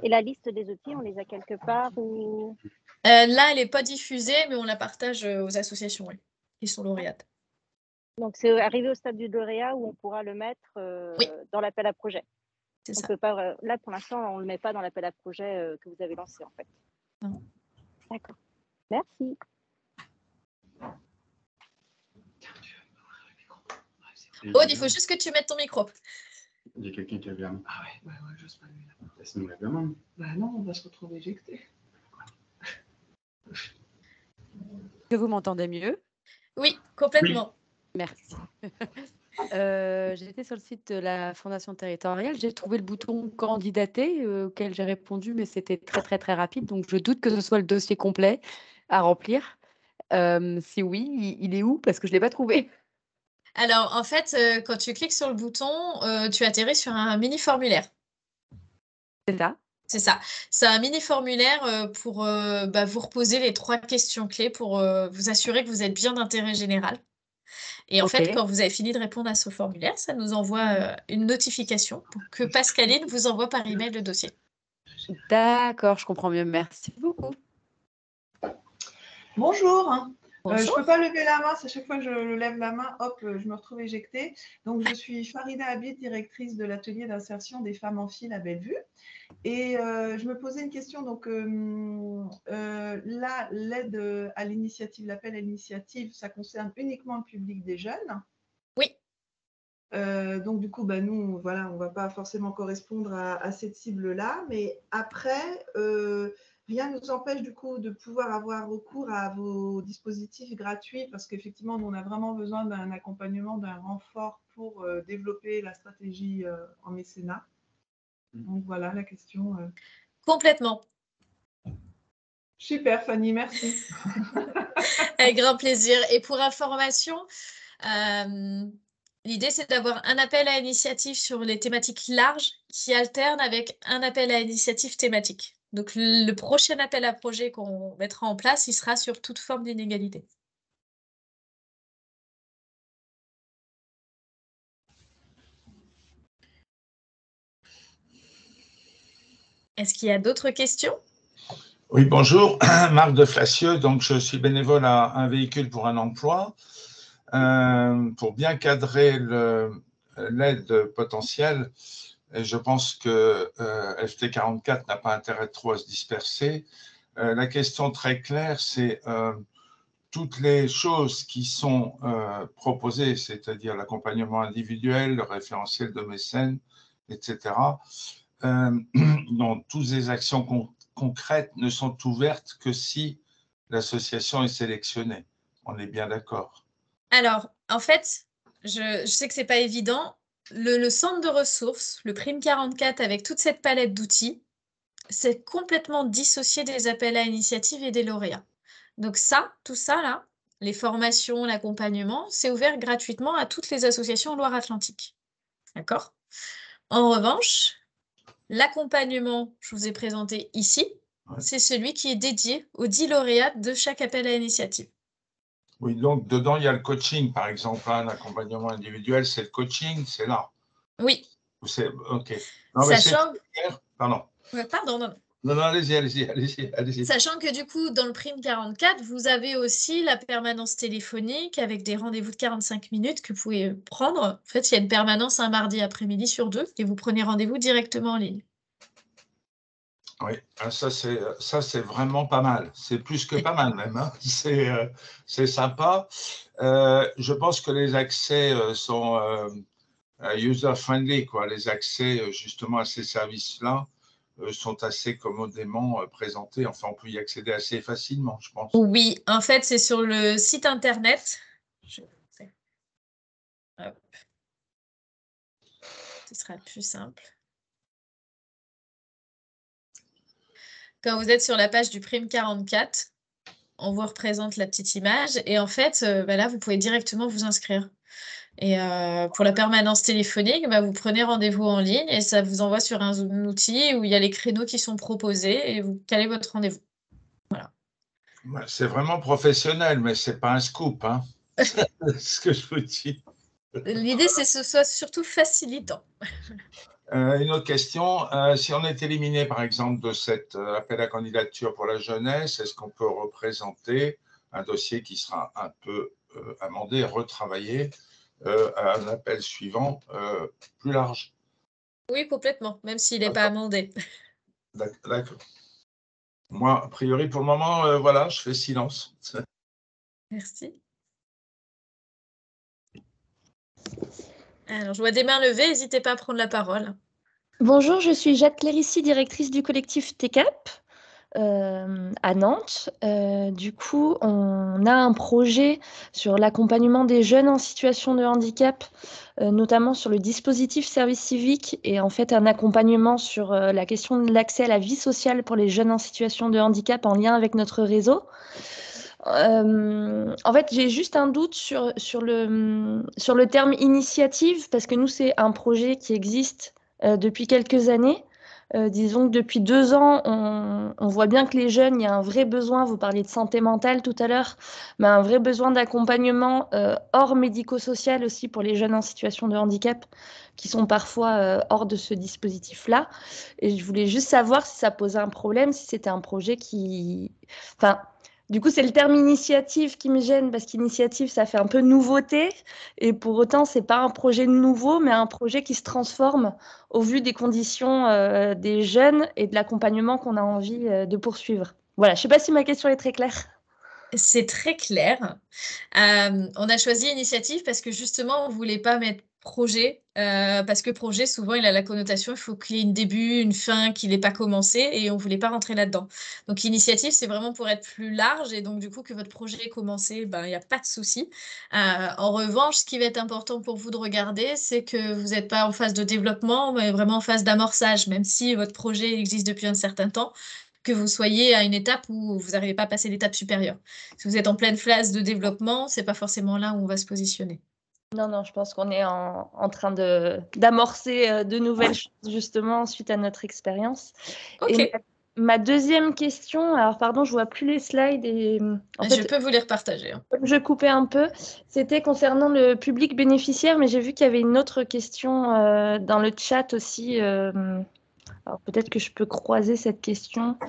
Et la liste des outils, on les a quelque part ou... Là, elle n'est pas diffusée, mais on la partage aux associations qui sont lauréates. Donc, c'est arrivé au stade du lauréat où on pourra le mettre dans l'appel à projet. C'est ça. Peut pas, là, pour l'instant, on ne le met pas dans l'appel à projet que vous avez lancé, en fait. Non. D'accord. Merci. Aude, il faut juste que tu mettes ton micro. Il y a quelqu'un qui a levé la main. Ah ouais, j'ose pas lever la main. Laisse-nous lever la main. Bah non, on va se retrouver éjecté. Que vous m'entendez mieux? Oui, complètement. Oui. Merci. J'étais sur le site de la Fondation territoriale. J'ai trouvé le bouton candidater auquel j'ai répondu, mais c'était très rapide. Donc, je doute que ce soit le dossier complet à remplir. Si oui, il est où? Parce que je ne l'ai pas trouvé. Alors, en fait, quand tu cliques sur le bouton, tu atterris sur un mini formulaire. C'est ça? C'est ça. C'est un mini formulaire pour vous reposer les 3 questions clés pour vous assurer que vous êtes bien d'intérêt général. Et en fait, quand vous avez fini de répondre à ce formulaire, ça nous envoie une notification pour que Pascaline vous envoie par email le dossier. D'accord, je comprends mieux. Merci beaucoup. Bonjour. Bonjour. Je ne peux pas lever la main, c'est à chaque fois que je lève la main, hop, je me retrouve éjectée. Donc, je suis Farida Habib, directrice de l'atelier d'insertion des femmes en file à Bellevue. Et je me posais une question. Donc, là, l'aide à l'initiative, l'appel à l'initiative, ça concerne uniquement le public des jeunes. Oui. Donc, du coup, nous, voilà, on ne va pas forcément correspondre à cette cible-là. Mais après, rien ne nous empêche du coup de pouvoir avoir recours à vos dispositifs gratuits parce qu'effectivement, nous, on a vraiment besoin d'un accompagnement, d'un renfort pour développer la stratégie en mécénat. Donc, voilà la question. Complètement. Super, Fanny, merci. Avec grand plaisir. Et pour information, l'idée, c'est d'avoir un appel à initiative sur les thématiques larges qui alterne avec un appel à initiative thématique. Donc, le prochain appel à projet qu'on mettra en place, il sera sur toute forme d'inégalité. Est-ce qu'il y a d'autres questions? Oui, bonjour, Marc de Flacieux. Donc, je suis bénévole à Un véhicule pour un emploi. Pour bien cadrer l'aide potentielle, et je pense que FT44 n'a pas intérêt de trop à se disperser. La question très claire, c'est toutes les choses qui sont proposées, c'est-à-dire l'accompagnement individuel, le référentiel de mécène, etc., dont toutes les actions concrètes ne sont ouvertes que si l'association est sélectionnée. On est bien d'accord. Alors, en fait, je sais que c'est pas évident. Le centre de ressources, le Prime 44 avec toute cette palette d'outils, c'est complètement dissocié des appels à initiative et des lauréats. Donc ça, tout ça là, les formations, l'accompagnement, c'est ouvert gratuitement à toutes les associations Loire-Atlantique. D'accord? En revanche, l'accompagnement, je vous ai présenté ici, c'est celui qui est dédié aux 10 lauréats de chaque appel à initiative. Oui, donc dedans, il y a le coaching, par exemple, un accompagnement individuel, c'est le coaching, c'est là. Oui. OK. Non, mais c'est clair. Pardon. Pardon, non. Non, allez-y. Sachant que du coup, dans le Prime 44, vous avez aussi la permanence téléphonique avec des rendez-vous de 45 minutes que vous pouvez prendre. En fait, il y a une permanence un mardi après-midi sur 2 et vous prenez rendez-vous directement en ligne. Oui, ça c'est vraiment pas mal. C'est plus que pas mal même, hein. C'est sympa. Je pense que les accès sont user-friendly, quoi. Les accès justement à ces services-là sont assez commodément présentés. Enfin, on peut y accéder assez facilement, je pense. Oui, en fait, c'est sur le site internet. Hop. Ce sera plus simple. Quand vous êtes sur la page du Prime 44, on vous représente la petite image et en fait, là, vous pouvez directement vous inscrire. Et pour la permanence téléphonique, vous prenez rendez-vous en ligne et ça vous envoie sur un outil où il y a les créneaux qui sont proposés et vous calez votre rendez-vous. Voilà. C'est vraiment professionnel, mais ce n'est pas un scoop, hein. Ce que je vous dis. L'idée, c'est que ce soit surtout facilitant. Une autre question, si on est éliminé par exemple de cet appel à candidature pour la jeunesse, est-ce qu'on peut représenter un dossier qui sera un peu amendé, retravaillé à un appel suivant plus large? Oui, complètement, même s'il n'est pas amendé. D'accord. Moi, a priori, pour le moment, voilà, je fais silence. Merci. Alors, je vois des mains levées, n'hésitez pas à prendre la parole. Bonjour, je suis Jade Clérici, directrice du collectif TECAP à Nantes. Du coup, on a un projet sur l'accompagnement des jeunes en situation de handicap, notamment sur le dispositif service civique et en fait un accompagnement sur la question de l'accès à la vie sociale pour les jeunes en situation de handicap en lien avec notre réseau. En fait, j'ai juste un doute sur le terme initiative, parce que nous, c'est un projet qui existe depuis quelques années. Disons que depuis 2 ans, on voit bien que les jeunes, il y a un vrai besoin, vous parliez de santé mentale tout à l'heure, mais un vrai besoin d'accompagnement hors médico-social aussi pour les jeunes en situation de handicap qui sont parfois hors de ce dispositif-là. Et je voulais juste savoir si ça posait un problème, si c'était un projet qui... Enfin, du coup, c'est le terme initiative qui me gêne parce qu'initiative, ça fait un peu nouveauté. Et pour autant, ce n'est pas un projet nouveau, mais un projet qui se transforme au vu des conditions des jeunes et de l'accompagnement qu'on a envie de poursuivre. Voilà, je ne sais pas si ma question est très claire. C'est très clair. On a choisi initiative parce que justement, on ne voulait pas mettre projet, parce que projet, souvent, il a la connotation, il faut qu'il y ait un début, une fin, qu'il n'ait pas commencé, et on ne voulait pas rentrer là-dedans. Donc, initiative, c'est vraiment pour être plus large, et donc, du coup, que votre projet ait commencé, il n'y a pas de souci. En revanche, ce qui va être important pour vous de regarder, c'est que vous n'êtes pas en phase de développement, mais vraiment en phase d'amorçage, même si votre projet existe depuis un certain temps, que vous soyez à une étape où vous n'arrivez pas à passer l'étape supérieure. Si vous êtes en pleine phase de développement, ce n'est pas forcément là où on va se positionner. Non, je pense qu'on est en train d'amorcer de nouvelles choses, justement, suite à notre expérience. Ok. Et ma deuxième question, alors pardon, je ne vois plus les slides. Je peux vous les repartager. Je coupais un peu. C'était concernant le public bénéficiaire, mais j'ai vu qu'il y avait une autre question dans le chat aussi. Alors peut-être que je peux croiser cette question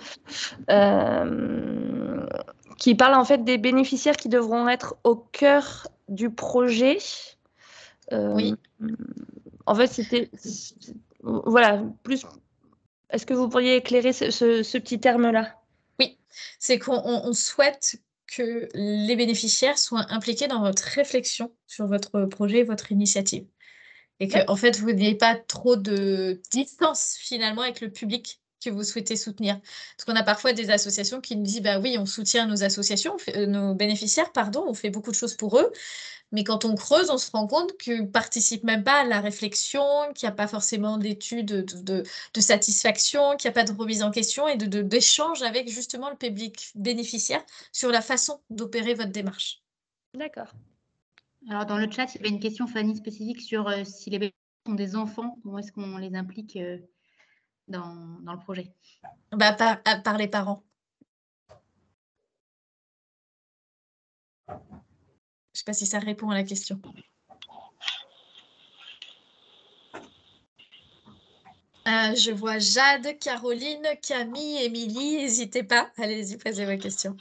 qui parle en fait des bénéficiaires qui devront être au cœur du projet. Oui. En fait, c'était... Voilà, plus... Est-ce que vous pourriez éclairer ce petit terme-là? Oui, c'est qu'on souhaite que les bénéficiaires soient impliqués dans votre réflexion sur votre projet, votre initiative. Et que, en fait, vous n'ayez pas trop de distance finalement avec le public que vous souhaitez soutenir. Parce qu'on a parfois des associations qui nous disent, bah oui, on soutient nos associations, nos bénéficiaires, pardon, on fait beaucoup de choses pour eux. Mais quand on creuse, on se rend compte qu'ils ne participent même pas à la réflexion, qu'il n'y a pas forcément d'études de satisfaction, qu'il n'y a pas de remise en question et d'échange avec justement le public bénéficiaire sur la façon d'opérer votre démarche. D'accord. Alors, dans le chat, il y avait une question, Fanny, spécifique sur si les bénéficiaires sont des enfants, comment est-ce qu'on les implique dans le projet? Bah, par les parents. Je ne sais pas si ça répond à la question. Je vois Jade, Caroline, Camille, Émilie. N'hésitez pas. Allez-y, posez vos questions.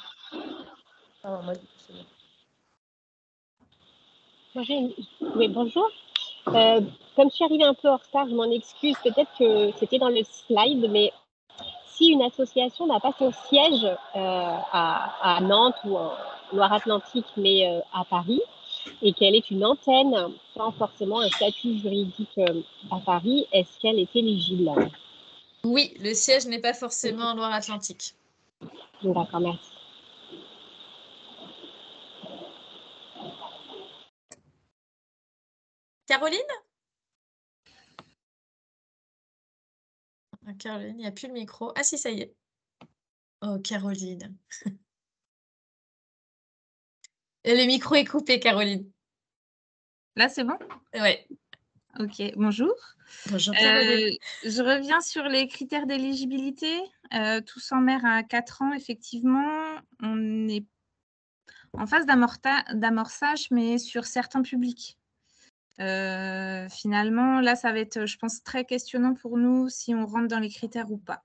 Oui, bonjour. Comme je suis arrivée un peu en retard, je m'en excuse. Peut-être que c'était dans le slide, mais si une association n'a pas son siège à Nantes ou en Loire-Atlantique, mais à Paris, et qu'elle est une antenne sans forcément un statut juridique à Paris, est-ce qu'elle est éligible? Oui, le siège n'est pas forcément en Loire-Atlantique. D'accord, merci. Caroline? Caroline, il n'y a plus le micro. Ah si, ça y est. Oh, Caroline. Et le micro est coupé, Caroline. Là, c'est bon? Oui. Ok, bonjour. Bonjour, Caroline. Je reviens sur les critères d'éligibilité. Tous en mer à 4 ans, effectivement, on est en phase d'amorçage, mais sur certains publics. Finalement, là, ça va être, je pense, très questionnant pour nous si on rentre dans les critères ou pas.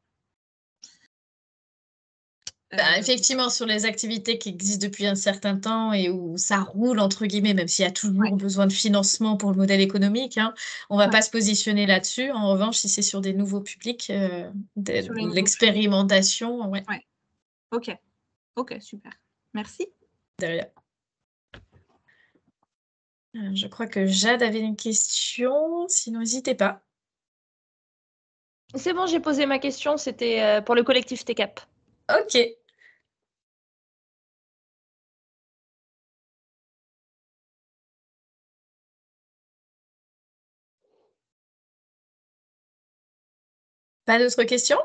Effectivement, sur les activités qui existent depuis un certain temps et où ça roule, entre guillemets, même s'il y a toujours besoin de financement pour le modèle économique, hein, on ne va pas se positionner là-dessus. En revanche, si c'est sur des nouveaux publics, de l'expérimentation, ouais. Ok, super. Merci. Derrière. Je crois que Jade avait une question, sinon n'hésitez pas. C'est bon, j'ai posé ma question, c'était pour le collectif TCAP. Ok. Pas d'autres questions?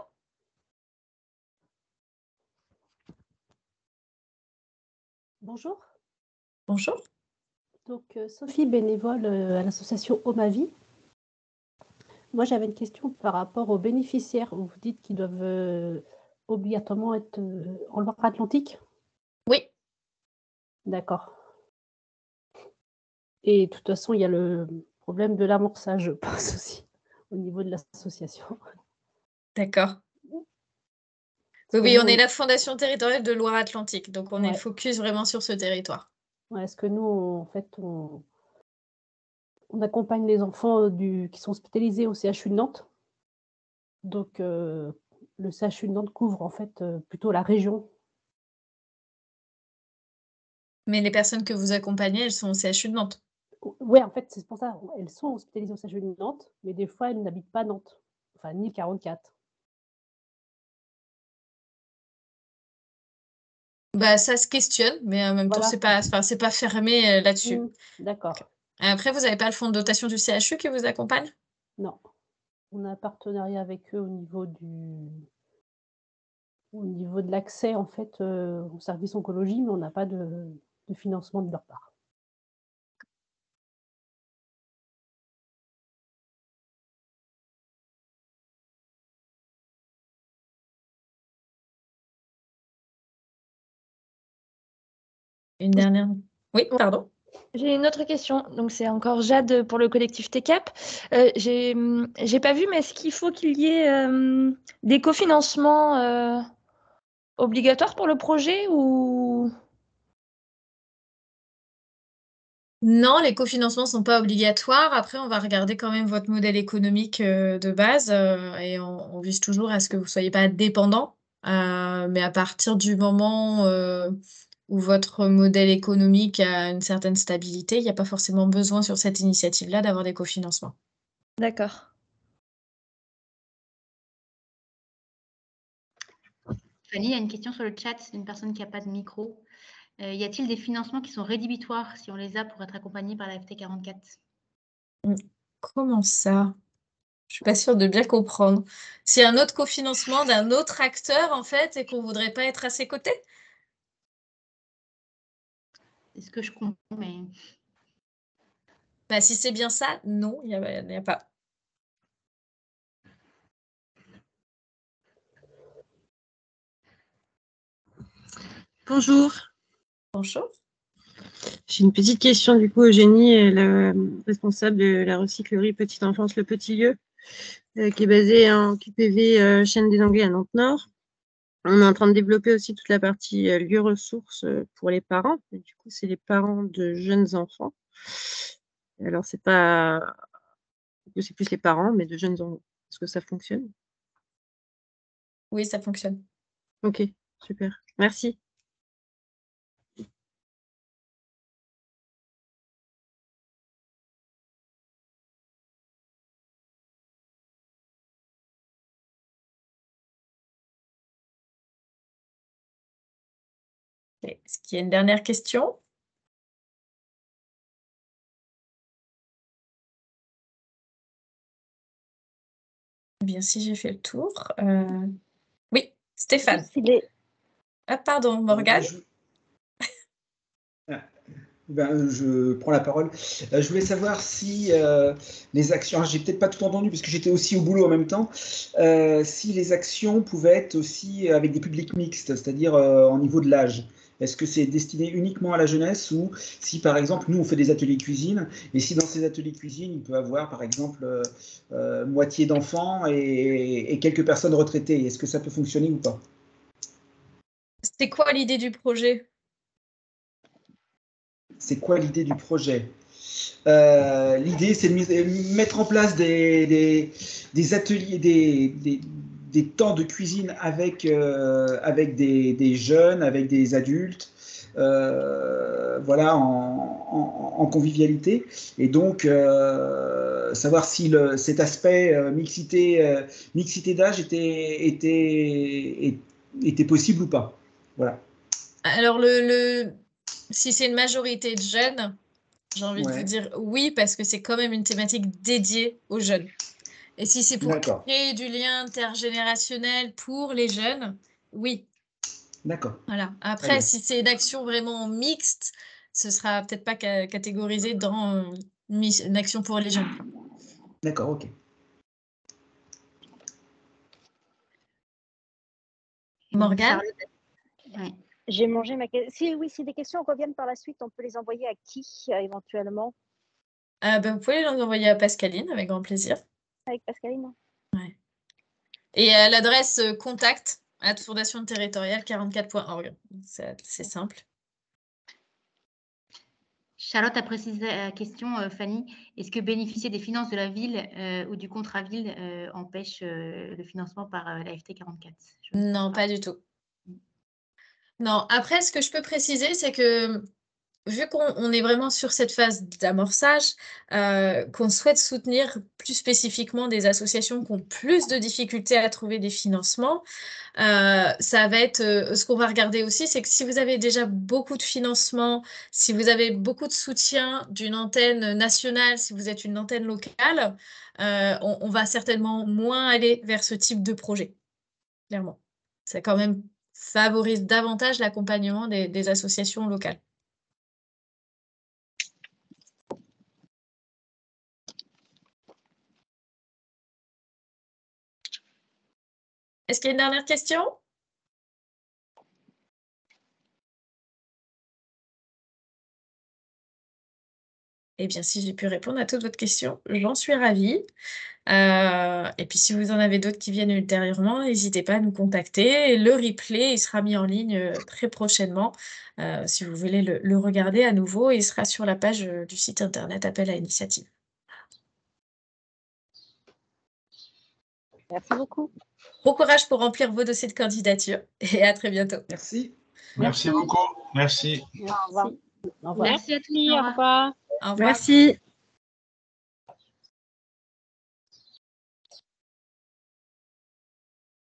Bonjour. Bonjour. Donc, Sophie, bénévole à l'association Omavie. Moi, j'avais une question par rapport aux bénéficiaires. Vous dites qu'ils doivent obligatoirement être en Loire-Atlantique? Oui. D'accord. Et de toute façon, il y a le problème de l'amorçage, je pense aussi, au niveau de l'association. D'accord. Oui, on est la Fondation territoriale de Loire-Atlantique, donc on est focus vraiment sur ce territoire. Est-ce que nous, en fait, on accompagne les enfants qui sont hospitalisés au CHU de Nantes. Donc, le CHU de Nantes couvre en fait plutôt la région. Mais les personnes que vous accompagnez, elles sont au CHU de Nantes? Oui, en fait, c'est pour ça. Elles sont hospitalisées au CHU de Nantes, mais des fois, elles n'habitent pas Nantes, enfin, ni 44. Bah, ça se questionne, mais en même temps, c'est pas fermé là-dessus. D'accord. Après, vous n'avez pas le fonds de dotation du CHU qui vous accompagne? Non. On a un partenariat avec eux au niveau de l'accès en fait au service oncologie, mais on n'a pas de financement de leur part. Une dernière. Oui, pardon. J'ai une autre question. Donc, c'est encore Jade pour le collectif TCAP. J'ai pas vu, mais est-ce qu'il faut qu'il y ait des cofinancements obligatoires pour le projet ou... Non, les cofinancements ne sont pas obligatoires. Après, on va regarder quand même votre modèle économique de base et on vise toujours à ce que vous ne soyez pas dépendant. Mais à partir du moment où votre modèle économique a une certaine stabilité, il n'y a pas forcément besoin sur cette initiative-là d'avoir des cofinancements. D'accord. Fanny, il y a une question sur le chat d'une personne qui n'a pas de micro. Y a-t-il des financements qui sont rédhibitoires si on les a pour être accompagnés par la FT44? Comment ça? Je suis pas sûre de bien comprendre. C'est un autre cofinancement d'un autre acteur, en fait, et qu'on voudrait pas être à ses côtés? C'est ce que je comprends, mais Bah, si c'est bien ça, non, il y a pas. Bonjour. Bonjour. J'ai une petite question du coup, Eugénie, la responsable de la recyclerie Petite Enfance Le Petit Lieu, qui est basée en QPV Chaîne des Anglais à Nantes-Nord. On est en train de développer aussi toute la partie lieu ressources pour les parents. Et du coup, c'est les parents de jeunes enfants. Alors, c'est pas, c'est plus les parents, mais de jeunes enfants. Est-ce que ça fonctionne? Oui, ça fonctionne. Ok, super. Merci. Est-ce qu'il y a une dernière question? Eh bien, si j'ai fait le tour. Oui, Stéphane. Ah, pardon, Morgane. Je prends la parole. Je voulais savoir si les actions, j'ai peut-être pas tout entendu parce que j'étais aussi au boulot en même temps, si les actions pouvaient être aussi avec des publics mixtes, c'est-à-dire au niveau de l'âge. Est-ce que c'est destiné uniquement à la jeunesse ou si par exemple nous on fait des ateliers cuisine et si dans ces ateliers cuisine il peut avoir par exemple moitié d'enfants et quelques personnes retraitées, est-ce que ça peut fonctionner ou pas? C'est quoi l'idée du projet? C'est quoi l'idée du projet? L'idée, c'est de mettre en place des ateliers, des temps de cuisine avec des jeunes, avec des adultes, voilà, en convivialité. Et donc, savoir si cet aspect mixité d'âge était possible ou pas. Voilà. Alors, si c'est une majorité de jeunes, j'ai envie de vous dire oui, parce que c'est quand même une thématique dédiée aux jeunes. Et si c'est pour créer du lien intergénérationnel pour les jeunes, oui. D'accord. Voilà. Après, si c'est une action vraiment mixte, ce sera peut-être pas catégorisé dans une action pour les jeunes. D'accord, ok. Morgane? J'ai mangé ma question. Si des questions reviennent par la suite, on peut les envoyer à qui éventuellement? Vous pouvez les envoyer à Pascaline, avec grand plaisir. Avec Pascaline. Ouais. Et à l'adresse contact@fondationterritoriale44.org. C'est simple. Charlotte a précisé la question, Fanny. Est-ce que bénéficier des finances de la ville ou du contrat ville empêche le financement par la FT44? Non, pas du tout. Non, après, ce que je peux préciser, c'est que vu qu'on est vraiment sur cette phase d'amorçage, qu'on souhaite soutenir plus spécifiquement des associations qui ont plus de difficultés à trouver des financements, ça va être ce qu'on va regarder aussi, c'est que si vous avez déjà beaucoup de financement, si vous avez beaucoup de soutien d'une antenne nationale, si vous êtes une antenne locale, on va certainement moins aller vers ce type de projet, clairement. Ça quand même favorise davantage l'accompagnement des associations locales. Est-ce qu'il y a une dernière question? Eh bien, si j'ai pu répondre à toutes votre questions, j'en suis ravie. Et puis, si vous en avez d'autres qui viennent ultérieurement, n'hésitez pas à nous contacter. Le replay, il sera mis en ligne très prochainement. Si vous voulez le regarder à nouveau, il sera sur la page du site internet Appel à Initiative. Merci beaucoup. Bon courage pour remplir vos dossiers de candidature et à très bientôt. Merci. Merci beaucoup. Merci. Au revoir. Merci à tous. Au revoir. Au revoir. Merci.